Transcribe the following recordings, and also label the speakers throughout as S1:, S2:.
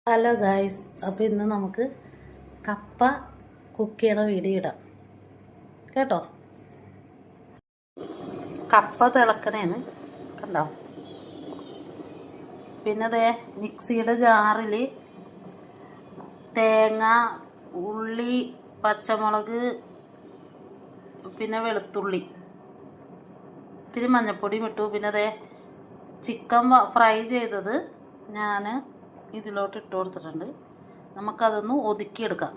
S1: Hello guys, അപ്പോൾ ഇന്ന് നമുക്ക് കപ്പ കുക്ക് ചെയ്യണ വീഡിയോ ഇടാം കേട്ടോ. കപ്പ തിളക്കണേന്ന് കണ്ടോ. പിന്നെ അതേ മിക്സിയുടെ ജാറിൽ തേങ്ങ, ഉള്ളി, പച്ചമുളക്, പിന്നെ വെളുത്തുള്ളി, ഇത്തിരി മഞ്ഞൾപ്പൊടിയും ഇട്ടു. പിന്നെ അതേ ചിക്കൻ ഫ്രൈ ചെയ്തത് ഞാൻ ഇതിലോട്ട് ഇട്ട് കൊടുത്തിട്ടുണ്ട്. നമുക്കതൊന്ന് ഒതുക്കിയെടുക്കാം.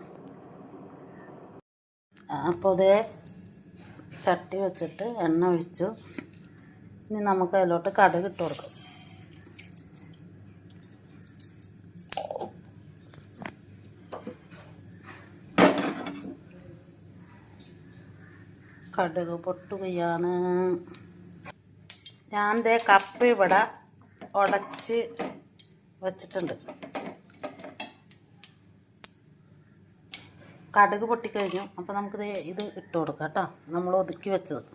S1: അപ്പോൾ അതേ ചട്ടി വെച്ചിട്ട് എണ്ണ ഒഴിച്ചു. ഇനി നമുക്ക് അതിലോട്ട് കടുക് ഇട്ട് കൊടുക്കാം. കടുക് പൊട്ടുകയാണ്. ഞാൻ ദേ കപ്പ ഇവിടെ ഉടച്ച് വച്ചിട്ടുണ്ട്. കടുക് പൊട്ടിക്കഴിഞ്ഞു. അപ്പോൾ നമുക്കിത് ഇത് ഇട്ട് കൊടുക്കാം കേട്ടോ, നമ്മൾ ഒതുക്കി വെച്ചത്.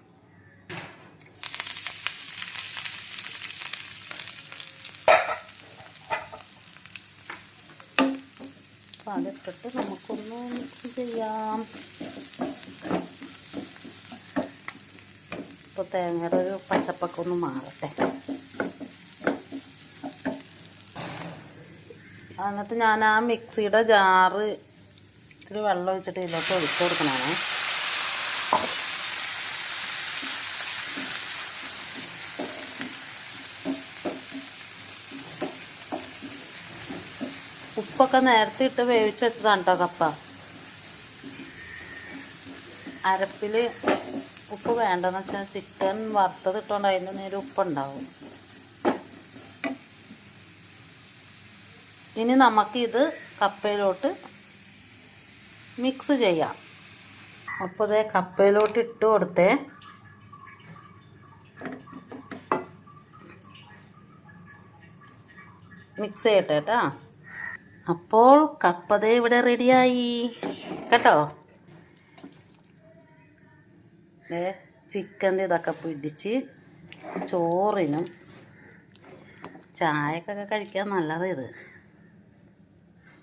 S1: അപ്പോൾ അതിട്ടിട്ട് നമുക്കൊന്ന് മിക്സ് ചെയ്യാം. ഇപ്പോൾ തേങ്ങയുടെ ഒരു പച്ചപ്പൊക്കെ ഒന്ന് മാറട്ടെ. എന്നിട്ട് ഞാൻ ആ മിക്സിയുടെ ജാറ് ഇത്തിരി വെള്ളം ഒഴിച്ചിട്ട് ഇതിലോട്ട് ഒഴിച്ചു കൊടുക്കണേ. ഉപ്പൊക്കെ നേരത്തെ ഇട്ട് വേവിച്ചെടുത്തതാണ് കേട്ടോ കപ്പ. അരപ്പിൽ ഉപ്പ് വേണ്ടെന്ന് വെച്ചാൽ ചിക്കൻ വറുത്തത് ഇട്ടുകൊണ്ട് അതിൻ്റെ നേരെ ഉപ്പുണ്ടാവും. ഇനി നമുക്കിത് കപ്പയിലോട്ട് മിക്സ് ചെയ്യാം. അപ്പോൾ ഇതേ കപ്പയിലോട്ട് ഇട്ട് കൊടുത്തേ. മിക്സ് ചെയ്യട്ടെ കേട്ടോ. അപ്പോൾ കപ്പതേ ഇവിടെ റെഡിയായി കേട്ടോ. ചിക്കൻ്റെ ഇതൊക്കെ പിടിച്ച് ചോറിനും ചായക്കൊക്കെ കഴിക്കാൻ നല്ലത് ഇത്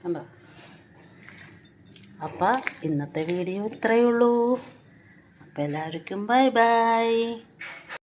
S1: കണ്ടോ. അപ്പം ഇന്നത്തെ വീഡിയോ ഇത്രയേ ഉള്ളൂ. അപ്പോൾ എല്ലാവർക്കും ബൈ ബൈ.